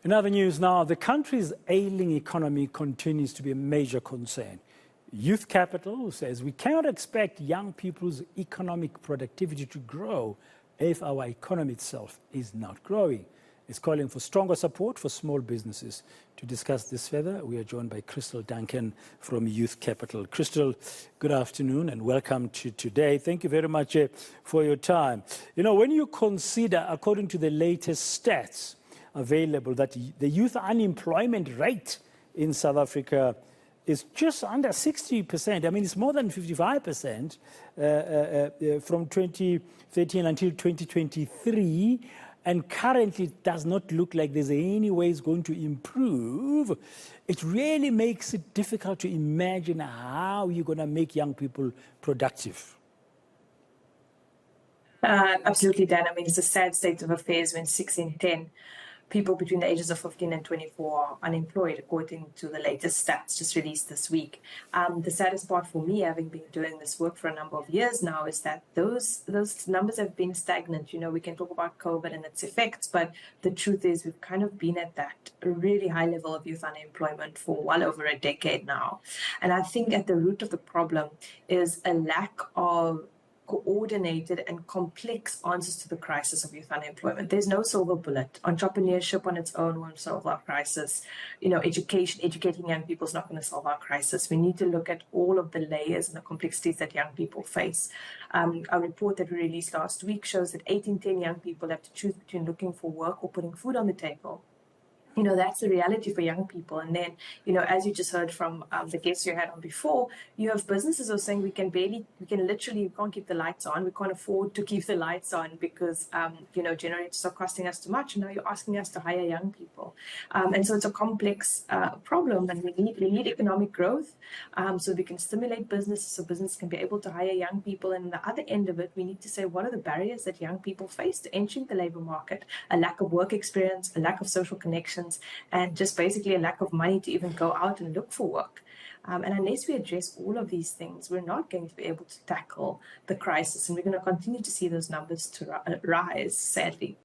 In other news now, the country's ailing economy continues to be a major concern. Youth Capital says we cannot expect young people's economic productivity to grow if our economy itself is not growing. It's calling for stronger support for small businesses. To discuss this further, we are joined by Crystal Duncan from Youth Capital. Crystal, good afternoon and welcome to today. Thank you very much for your time. You know, when you consider, according to the latest stats available, that the youth unemployment rate in South Africa is just under 60%. I mean, it's more than 55% from 2013 until 2023. And currently, it does not look like there's any way it's going to improve. It really makes it difficult to imagine how you're going to make young people productive. Absolutely, Dan. I mean, it's a sad state of affairs when 6 in 10 people between the ages of 15 and 24 are unemployed, according to the latest stats just released this week. The saddest part for me, having been doing this work for a number of years now, is that those numbers have been stagnant. You know, we can talk about COVID and its effects, but the truth is we've kind of been at that really high level of youth unemployment for well over a decade now. And I think at the root of the problem is a lack of coordinated and complex answers to the crisis of youth unemployment. There's no silver bullet. Entrepreneurship on its own won't solve our crisis. You know, educating young people is not going to solve our crisis. We need to look at all of the layers and the complexities that young people face. A report that we released last week shows that 8 in 10 young people have to choose between looking for work or putting food on the table. You know, that's the reality for young people. And then, you know, as you just heard from the guests you had on before, you have businesses who are saying we can't keep the lights on. We can't afford to keep the lights on because, you know, generators are costing us too much. And now you're asking us to hire young people. And so it's a complex problem. And we need economic growth so we can stimulate businesses so business can be able to hire young people. And on the other end of it, we need to say, what are the barriers that young people face to entering the labor market? A lack of work experience, a lack of social connections, and just basically a lack of money to even go out and look for work. And unless we address all of these things, we're not going to be able to tackle the crisis, and we're going to continue to see those numbers to rise, sadly.